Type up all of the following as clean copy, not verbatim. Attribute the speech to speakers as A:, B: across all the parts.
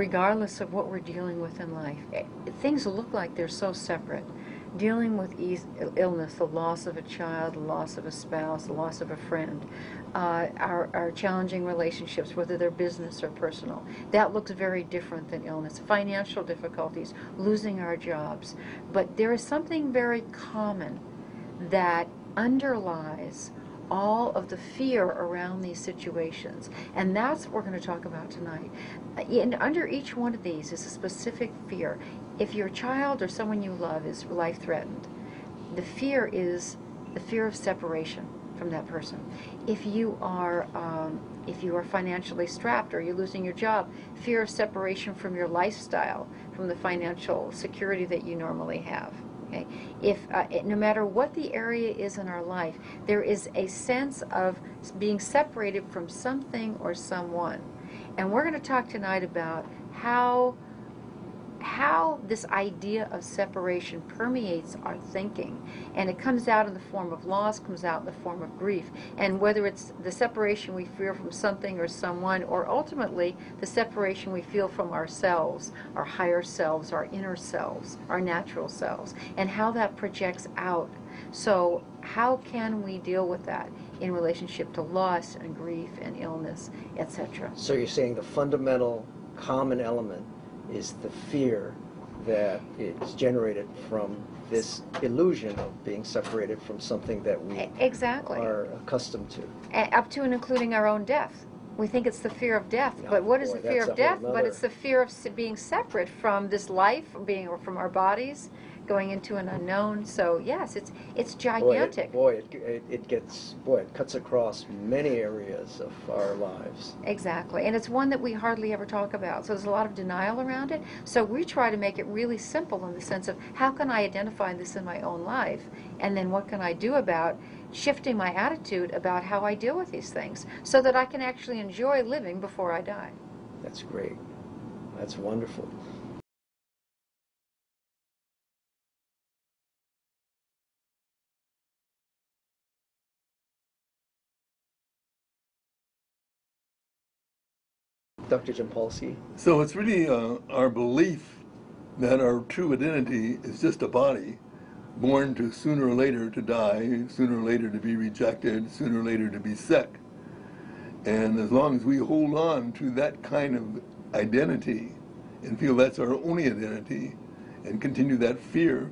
A: Regardless of what we're dealing with in life, things look like they're so separate. Dealing with illness, the loss of a child, the loss of a spouse, the loss of a friend, our challenging relationships, whether they're business or personal, that looks very different than illness. Financial difficulties, losing our jobs. But there is something very common that underlies all of the fear around these situations, and that's what we're going to talk about tonight. And under each one of these is a specific fear. If your child or someone you love is life threatened, the fear is the fear of separation from that person. If you are financially strapped or you're losing your job, fear of separation from your lifestyle, from the financial security that you normally have. Okay? No matter what the area is in our life, there is a sense of being separated from something or someone. And we're going to talk tonight about how this idea of separation permeates our thinking, and it comes out in the form of loss, comes out in the form of grief, and whether it's the separation we fear from something or someone, or ultimately the separation we feel from ourselves, our higher selves, our inner selves, our natural selves, and how that projects out. So how can we deal with that in relationship to loss and grief and illness, etc.?
B: So you're saying the fundamental common element is the fear that is generated from this illusion of being separated from something that we
A: exactly
B: are accustomed to.
A: Up to and including our own death. We think it's the fear of death, but what is the fear of death? But it's the fear of being separate from this life, from our bodies, going into an unknown. So yes, it's gigantic.
B: It cuts across many areas of our lives.
A: Exactly, and it's one that we hardly ever talk about. So there's a lot of denial around it. So we try to make it really simple in the sense of how can I identify this in my own life, and then what can I do about shifting my attitude about how I deal with these things, so that I can actually enjoy living before I die.
B: That's great. That's wonderful. Dr. Jampolsky.
C: So it's really our belief that our true identity is just a body, born to sooner or later to die, sooner or later to be rejected, sooner or later to be sick. And as long as we hold on to that kind of identity and feel that's our only identity and continue that fear,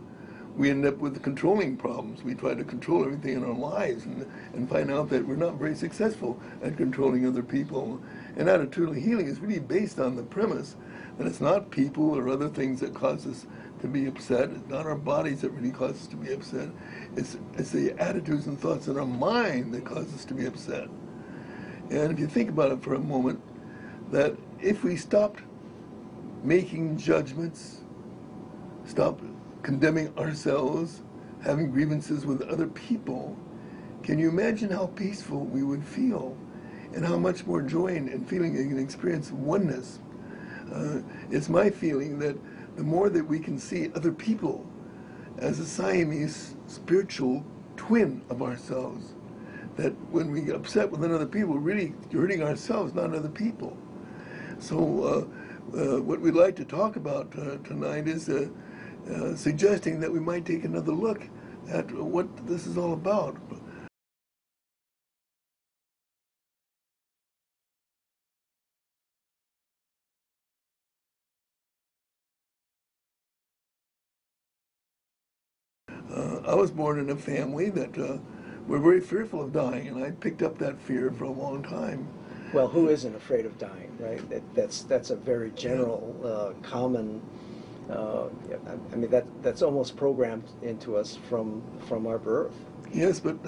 C: we end up with controlling problems. We try to control everything in our lives and find out that we're not very successful at controlling other people. And attitudinal healing is really based on the premise that it's not people or other things that cause us to be upset. It's not our bodies that really cause us to be upset. It's the attitudes and thoughts in our mind that cause us to be upset. And if you think about it for a moment, that if we stopped making judgments, stopped condemning ourselves, having grievances with other people, can you imagine how peaceful we would feel and how much more joy and feeling and experience oneness? It's my feeling that the more that we can see other people as a Siamese spiritual twin of ourselves, that when we get upset with another people, we're really hurting ourselves, not other people. So what we'd like to talk about tonight is suggesting that we might take another look at what this is all about. I was born in a family that were very fearful of dying, and I picked up that fear for a long time.
B: Well, who isn't afraid of dying, right? That's a very general, common. I mean, that's almost programmed into us from our birth.
C: Yes, but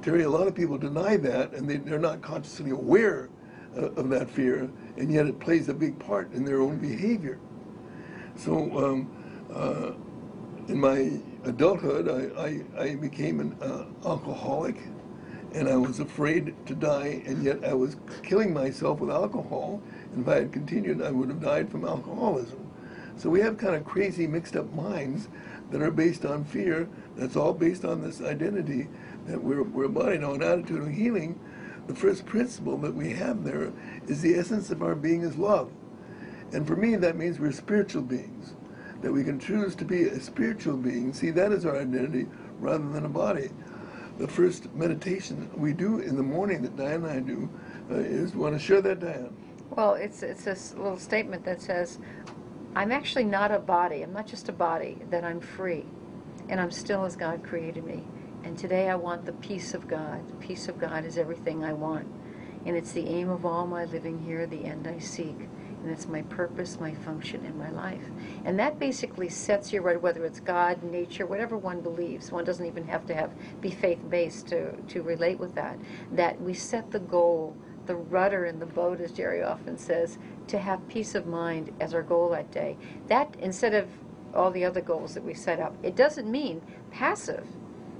C: Terry, a lot of people deny that, and they're not consciously aware of that fear, and yet it plays a big part in their own behavior. So in my adulthood, I became an alcoholic, and I was afraid to die, and yet I was killing myself with alcohol. And if I had continued, I would have died from alcoholism. So we have kind of crazy mixed up minds that are based on fear. That's all based on this identity that we're a body. Now in attitudinal healing, the first principle that we have there is the essence of our being is love. And for me, that means we're spiritual beings, that we can choose to be a spiritual being. See, that is our identity rather than a body. The first meditation we do in the morning that Diane and I do is, want to share that, Diane?
A: Well, it's this little statement that says, I'm actually not a body. I'm not just a body, that I'm free. And I'm still as God created me. And today I want the peace of God. The peace of God is everything I want. And it's the aim of all my living here, the end I seek. And it's my purpose, my function in my life. And that basically sets you right, whether it's God, nature, whatever one believes. One doesn't even have to be faith-based to relate with that. That we set the goal, the rudder in the boat, as Jerry often says, to have peace of mind as our goal that day. That, instead of all the other goals that we set up, it doesn't mean passive.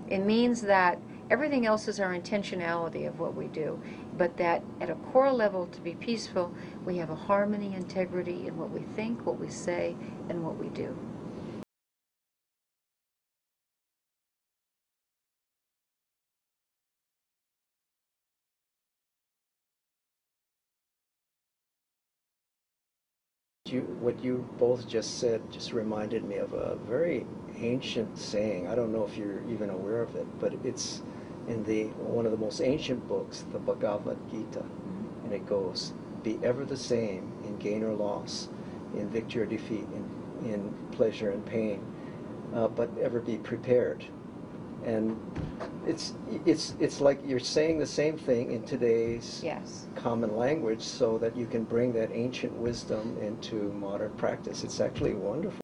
A: It means that everything else is our intentionality of what we do, but that at a core level, to be peaceful, we have a harmony, integrity in what we think, what we say, and what we do.
B: What you both just said just reminded me of a very ancient saying. I don't know if you're even aware of it, but it's in one of the most ancient books, the Bhagavad Gita, and it goes, "Be ever the same in gain or loss, in victory or defeat, in pleasure and pain, but ever be prepared." And it's like you're saying the same thing in today's
A: Yes.
B: common language, so that you can bring that ancient wisdom into modern practice. It's actually wonderful.